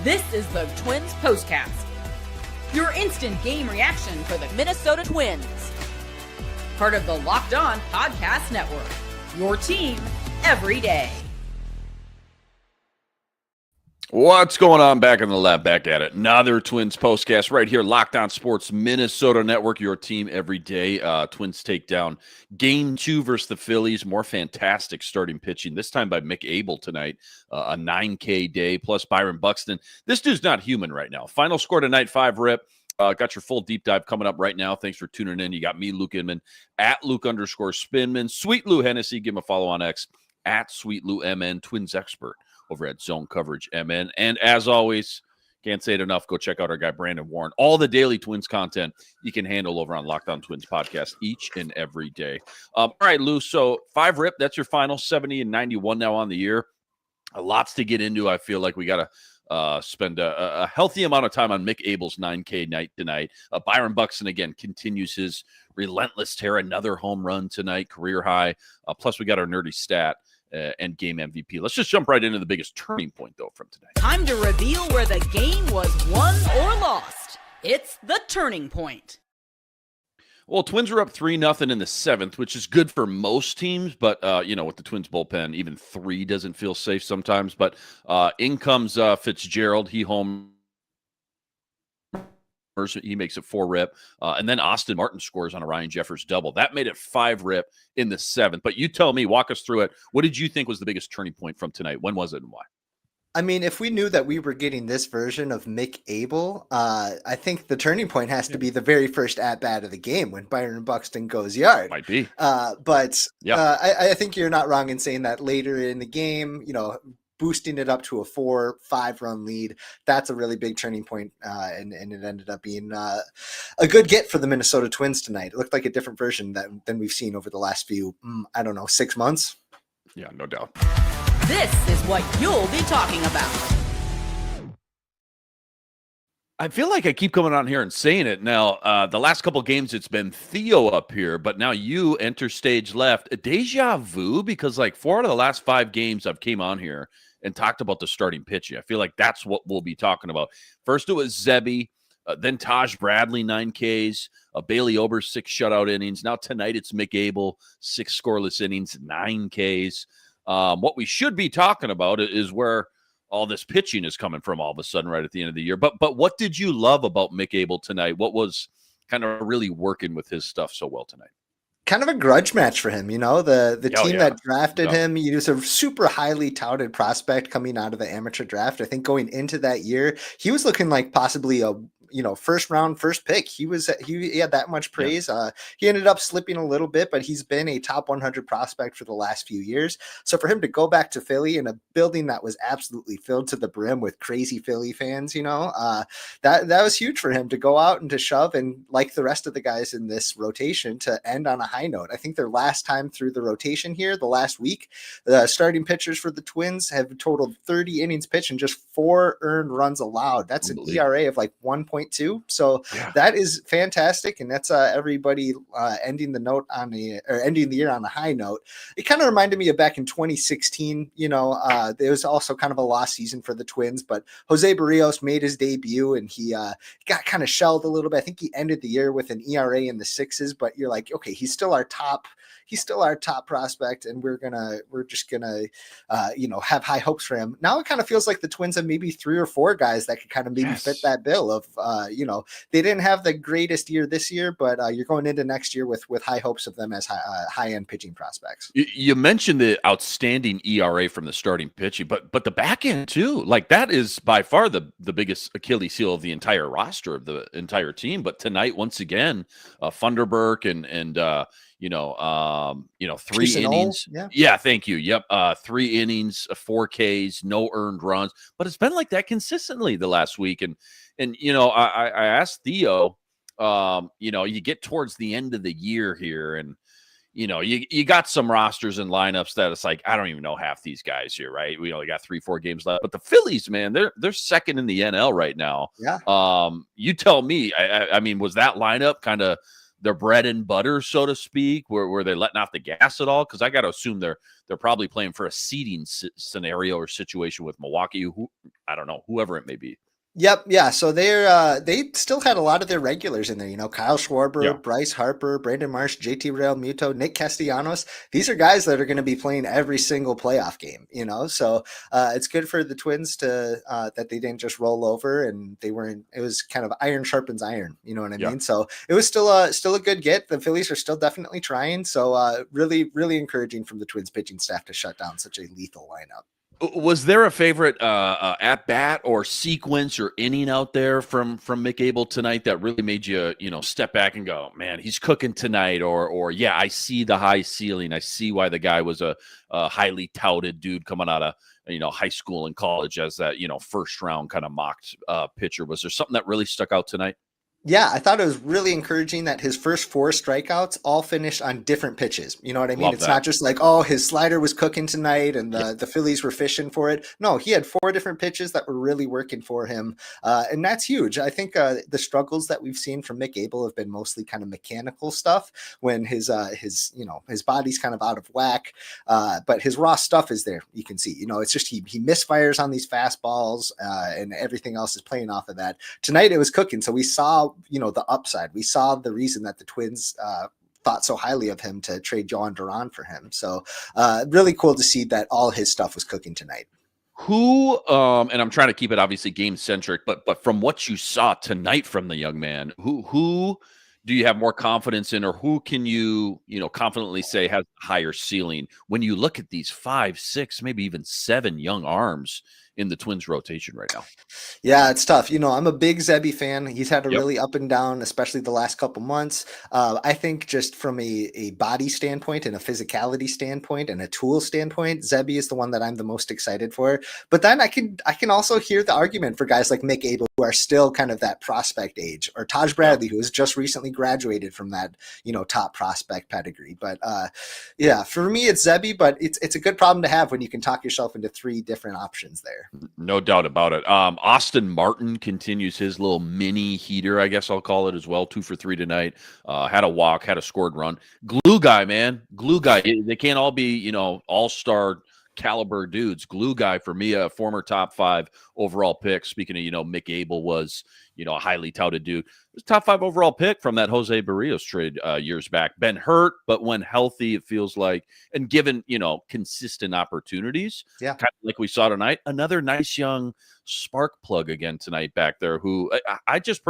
This is the Twins POSTCAST, your instant game reaction for the Minnesota Twins. Part of the Locked On Podcast Network, your team every day. What's going on back in the lab? Back at it. Another Twins postcast right here. Locked On Sports Minnesota Network, your team every day. Twins take down Game 2 versus the Phillies. More fantastic starting pitching, this time by Mick Able tonight. A 9K day, plus Byron Buxton. This dude's not human right now. Final score tonight, 5 rip. Got your full deep dive coming up right now. Thanks for tuning in. You got me, Luke Inman, at Luke_Spinman. Sweet Lou Hennessy. Give him a follow on X, at Sweet Lou MN, Twins expert over at Zone Coverage MN. And as always, can't say it enough, go check out our guy Brandon Warren. All the daily Twins content you can handle over on Locked On Twins podcast each and every day. All right, Lou, so 5 rip, that's your final, 70 and 91 now on the year. Lots to get into. I feel like we got to spend a healthy amount of time on Mick Able's 9K night tonight. Byron Buxton, again, continues his relentless tear. Another home run tonight, career high. Plus, we got our nerdy stat and game MVP. Let's just jump right into the biggest turning point, though, from tonight. Time to reveal where the game was won or lost. It's the turning point. Well, Twins are up 3-0 in the 7th, which is good for most teams. But, with the Twins bullpen, even 3 doesn't feel safe sometimes. But in comes Fitzgerald. He homers. He makes it 4 rip. And then Austin Martin scores on a Ryan Jeffers double. That made it 5 rip in the 7th. But you tell me, walk us through it. What did you think was the biggest turning point from tonight? When was it and why? I mean, if we knew that we were getting this version of Mick Able, I think the turning point has to be the very first at-bat of the game when Byron Buxton goes yard. Might be. I think you're not wrong in saying that later in the game, boosting it up to a 4-5 run lead, that's a really big turning point, and it ended up being a good get for the Minnesota Twins tonight. It looked like a different version than we've seen over the last few, 6 months. Yeah, no doubt. This is what you'll be talking about. I feel like I keep coming on here and saying it. Now, the last couple games, it's been Theo up here, but now you enter stage left. Deja vu, because like 4 out of the last 5 games I've came on here and talked about the starting pitching. I feel like that's what we'll be talking about. First, it was Zebby, then Taj Bradley, 9 Ks, Bailey Ober, 6 shutout innings. Now tonight, it's Mick Able, 6 scoreless innings, 9 Ks. What we should be talking about is where all this pitching is coming from all of a sudden right at the end of the year. But what did you love about Mick Able tonight? What was kind of really working with his stuff so well tonight? Kind of a grudge match for him, the team that drafted him. He was a super highly touted prospect coming out of the amateur draft. I think going into that year, he was looking like possibly a first round, first pick. He had that much praise. Yeah. He ended up slipping a little bit, but he's been a top 100 prospect for the last few years. So for him to go back to Philly in a building that was absolutely filled to the brim with crazy Philly fans, that was huge for him to go out and to shove, and like the rest of the guys in this rotation, to end on a high note. I think their last time through the rotation here, the last week, the starting pitchers for the Twins have totaled 30 innings pitched and just 4 earned runs allowed. That's an ERA of like 1.2. So that is fantastic, and that's everybody ending the year on a high note. It kind of reminded me of back in 2016. There was also kind of a lost season for the Twins, but Jose Barrios made his debut, and he got kind of shelled a little bit. I think he ended the year with an ERA in the 6s, but you're like, okay, he's still our top prospect, and we're just gonna have high hopes for him. Now it kind of feels like the Twins have maybe 3 or 4 guys that could kind of maybe fit that bill of they didn't have the greatest year this year, but you're going into next year with high hopes of them as high-end pitching prospects. You mentioned the outstanding ERA from the starting pitching, but the back end too. Like that is by far the biggest Achilles heel of the entire roster of the entire team. But tonight, once again, Funderburk and 3 innings. Yeah, thank you. Yep. 3 innings, 4 Ks, no earned runs. But it's been like that consistently the last week. And I asked Theo, you get towards the end of the year here, and you got some rosters and lineups that it's like, I don't even know half these guys here, right? We only got 3-4 games left. But the Phillies, man, they're second in the NL right now. Yeah. You tell me. I mean, was that lineup kind of their bread and butter, so to speak? Were they letting off the gas at all? Because I got to assume they're probably playing for a seeding scenario or situation with Milwaukee, I don't know, whoever it may be. Yep. Yeah. So they still had a lot of their regulars in there. Kyle Yeah. Schwarber, Bryce Harper, Brandon Marsh, JT Realmuto, Nick Castellanos. These are guys that are going to be playing every single playoff game. So it's good for the Twins to that they didn't just roll over and they weren't. It was kind of iron sharpens iron. You know what I mean? So it was still a good get. The Phillies are still definitely trying. So really, really encouraging from the Twins pitching staff to shut down such a lethal lineup. Was there a favorite at bat or sequence or inning out there from Mick Able tonight that really made you step back and go, man, he's cooking tonight, or yeah, I see the high ceiling. I see why the guy was a highly touted dude coming out of high school and college as that first round kind of mocked pitcher. Was there something that really stuck out tonight? Yeah, I thought it was really encouraging that his first 4 strikeouts all finished on different pitches. You know what I mean? It's not just like, oh, his slider was cooking tonight and the Phillies were fishing for it. No, he had 4 different pitches that were really working for him. And that's huge. I think the struggles that we've seen from Mick Able have been mostly kind of mechanical stuff when his body's kind of out of whack. But his raw stuff is there. You can see, it's just he misfires on these fastballs and everything else is playing off of that. Tonight it was cooking. So we saw the upside. We saw the reason that the Twins thought so highly of him to trade Joan Duran for him. So really cool to see that all his stuff was cooking tonight. Who and I'm trying to keep it obviously game centric, but from what you saw tonight from the young man, who do you have more confidence in, or who can you confidently say has a higher ceiling when you look at these 5, 6, maybe even 7 young arms in the Twins rotation right now? Yeah, it's tough. I'm a big Zebby fan. He's had a really up and down, especially the last couple months. I think just from a body standpoint and a physicality standpoint and a tool standpoint, Zebby is the one that I'm the most excited for. But then I can also hear the argument for guys like Mick Able, who are still kind of that prospect age, or Taj Bradley, who has just recently graduated from that, top prospect pedigree. But yeah, for me, it's Zebby, but it's a good problem to have when you can talk yourself into 3 different options there. No doubt about it. Austin Martin continues his little mini heater, I guess I'll call it as well. 2 for 3 tonight. Had a walk, had a scored run. Glue guy, man. Glue guy. They can't all be, all-star caliber dudes. Glue guy for me, a former top 5 overall pick. Speaking of, Mick Able was, a highly touted dude. It was top 5 overall pick from that Jose Barrios trade years back. Been hurt, but when healthy, it feels like, and given, consistent opportunities, kind of like we saw tonight, another nice young spark plug again tonight back there who I just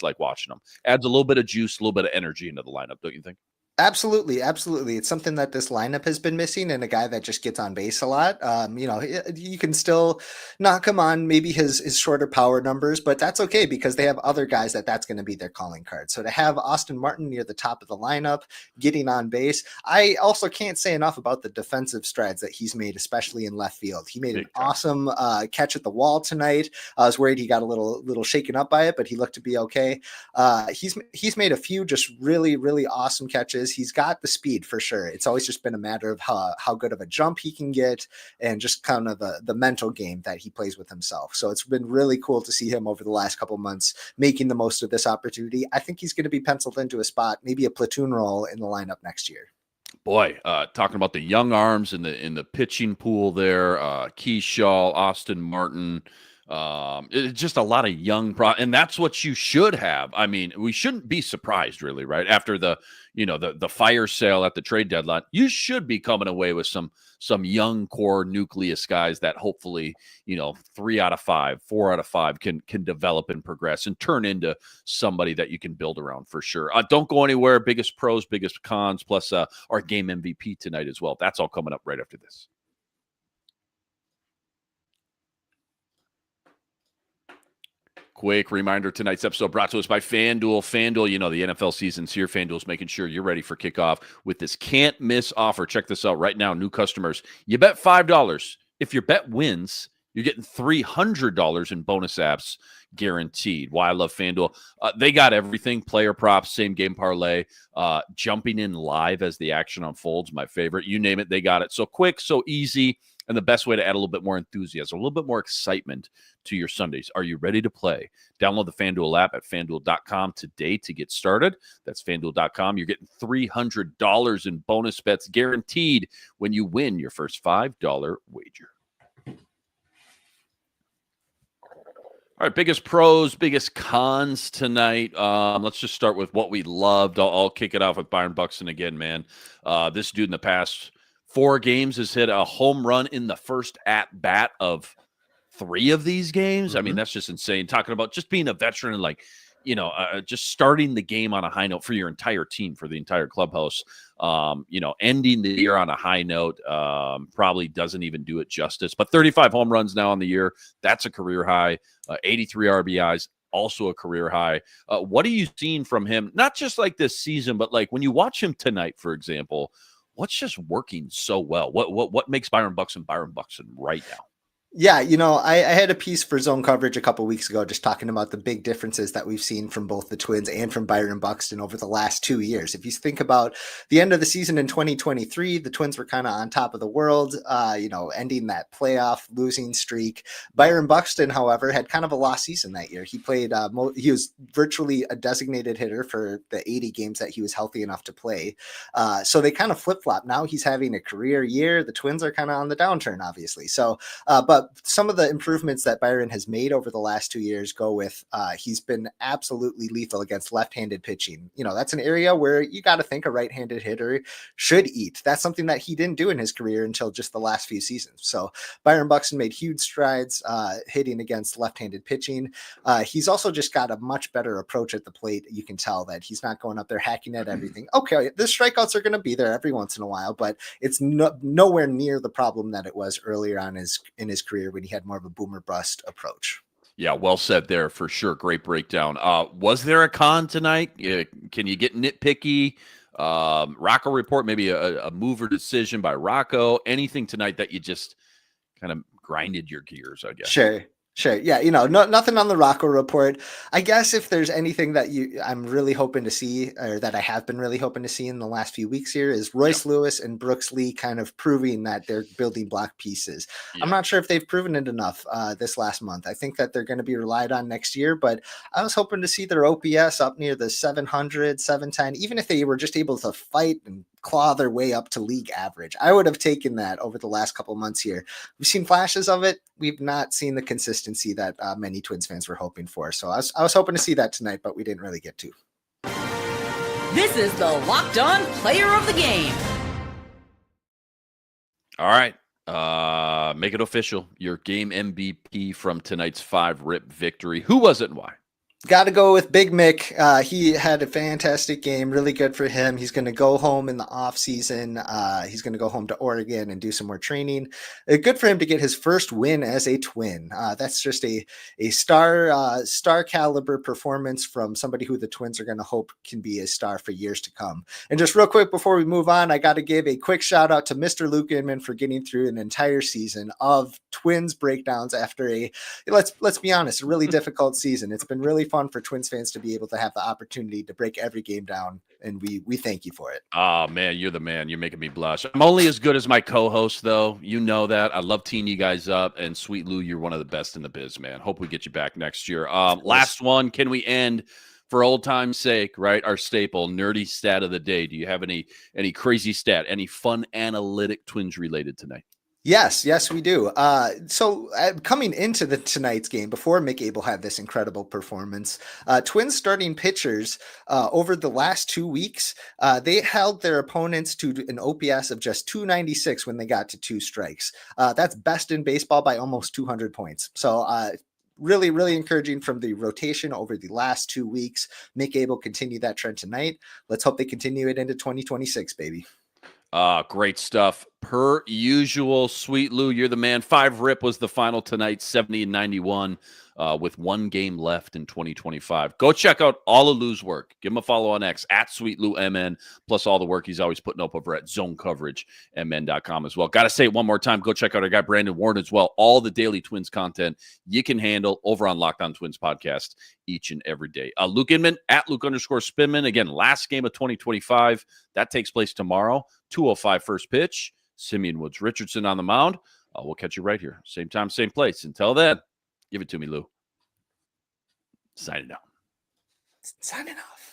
like watching him. Adds a little bit of juice, a little bit of energy into the lineup, don't you think? Absolutely. Absolutely. It's something that this lineup has been missing, and a guy that just gets on base a lot. You can still knock him on maybe his shorter power numbers, but that's okay because they have other guys that's going to be their calling card. So to have Austin Martin near the top of the lineup, getting on base, I also can't say enough about the defensive strides that he's made, especially in left field. He made an awesome catch at the wall tonight. I was worried he got a little shaken up by it, but he looked to be okay. He's made a few just really, really awesome catches. He's got the speed for sure. It's always just been a matter of how good of a jump he can get and just kind of the mental game that he plays with himself. So it's been really cool to see him over the last couple months making the most of this opportunity. I think he's going to be penciled into a spot, maybe a platoon role in the lineup next year. Boy, talking about the young arms in the pitching pool there, Keyshaw, Austin Martin, it's just a lot of young and that's what you should have. I mean, we shouldn't be surprised really, right? After the fire sale at the trade deadline, you should be coming away with some young core nucleus guys that hopefully, 3 out of 5, 4 out of 5 can develop and progress and turn into somebody that you can build around for sure. Don't go anywhere. Biggest pros, biggest cons, plus our game MVP tonight as well. That's all coming up right after this. Quick reminder, tonight's episode brought to us by FanDuel. FanDuel, the NFL season's here. FanDuel's making sure you're ready for kickoff with this can't-miss offer. Check this out right now, new customers. You bet $5. If your bet wins, you're getting $300 in bonus apps guaranteed. Why I love FanDuel. They got everything, player props, same game parlay, jumping in live as the action unfolds, my favorite. You name it, they got it. So quick, so easy. And the best way to add a little bit more enthusiasm, a little bit more excitement to your Sundays. Are you ready to play? Download the FanDuel app at FanDuel.com today to get started. That's FanDuel.com. You're getting $300 in bonus bets guaranteed when you win your first $5 wager. All right, biggest pros, biggest cons tonight. Let's just start with what we loved. I'll kick it off with Byron Buxton again, man. This dude in the past 4 games has hit a home run in the first at-bat of 3 of these games. I mean, that's just insane. Talking about just being a veteran and just starting the game on a high note for your entire team, for the entire clubhouse. Ending the year on a high note probably doesn't even do it justice. But 35 home runs now on the year, that's a career high. 83 RBIs, also a career high. What are you seeing from him? Not just like this season, but like when you watch him tonight, for example, what's just working so well? What makes Byron Buxton right now? Yeah, I had a piece for Zone Coverage a couple weeks ago just talking about the big differences that we've seen from both the Twins and from Byron Buxton over the last 2 years. If you think about the end of the season in 2023, the Twins were kind of on top of the world, ending that playoff losing streak. Byron Buxton, however, had kind of a lost season that year. He played, he was virtually a designated hitter for the 80 games that he was healthy enough to play. So they kind of flip-flop. Now he's having a career year. The Twins are kind of on the downturn, obviously. So, but some of the improvements that Byron has made over the last 2 years go with he's been absolutely lethal against left-handed pitching. That's an area where you got to think a right-handed hitter should eat. That's something that he didn't do in his career until just the last few seasons. So Byron Buxton made huge strides hitting against left-handed pitching. He's also just got a much better approach at the plate. You can tell that he's not going up there hacking at everything. Okay, the strikeouts are going to be there every once in a while, but it's nowhere near the problem that it was earlier on in his career when he had more of a boomer bust approach. Yeah, well said there for sure. Great breakdown. Was there a con tonight? Can you get nitpicky? Rocco report, maybe a move or decision by Rocco. Anything tonight that you just kind of grinded your gears, I guess? Sure. Yeah. Nothing on the Rocco report. I guess if there's anything that I'm really hoping to see, or that I have been really hoping to see in the last few weeks here, is Royce Lewis and Brooks Lee kind of proving that they're building block pieces. Yeah. I'm not sure if they've proven it enough this last month. I think that they're going to be relied on next year, but I was hoping to see their OPS up near the 700, 710, even if they were just able to fight and claw their way up to league average. I would have taken that over the last couple months here. We've seen flashes of it. We've not seen the consistency that many Twins fans were hoping for. So I was hoping to see that tonight, but we didn't really get to. This is the Locked On Player of the Game. All right. Make it official. Your game MVP from tonight's 5-rip victory. Who was it and why? Got to go with Big Mick. He had a fantastic game, really good for him. He's going to go home in the off season. He's going to go home to Oregon and do some more training. Good for him to get his first win as a Twin. That's just a star caliber performance from somebody who the Twins are going to hope can be a star for years to come. And just real quick before we move on, I got to give a quick shout out to Mr. Luke Inman for getting through an entire season of Twins breakdowns after let's be honest, a really difficult season. It's been really fun for Twins fans to be able to have the opportunity to break every game down, and we thank you for it. Oh man, you're the man. You're making me blush. I'm only as good as my co-host, though. You know that. I love teeing you guys up, and Sweet Lou, you're one of the best in the biz, man. Hope we get you back next year. Last one. Can we end for old time's sake? Right, our staple nerdy stat of the day. Do you have any crazy stat? Any fun analytic Twins related tonight? Yes, we do. So coming into tonight's game, before Mick Able had this incredible performance, Twins starting pitchers over the last 2 weeks, they held their opponents to an OPS of just 296 when they got to 2 strikes. That's best in baseball by almost 200 points. So really, really encouraging from the rotation over the last 2 weeks. Mick Able continue that trend tonight. Let's hope they continue it into 2026, baby. Great stuff. Per usual, Sweet Lou, you're the man. 5-rip was the final tonight, 70-91, with 1 game left in 2025. Go check out all of Lou's work. Give him a follow on X at SweetLouMN, plus all the work he's always putting up over at ZoneCoverageMN.com as well. Got to say it one more time. Go check out our guy Brandon Warren as well. All the daily Twins content you can handle over on Locked On Twins podcast each and every day. Luke Inman at Luke_Spinman. Again, last game of 2025. That takes place tomorrow. 2:05 first pitch. Simeon Woods Richardson on the mound. We'll catch you right here. Same time, same place. Until then, give it to me, Lou. Signing out. Signing off.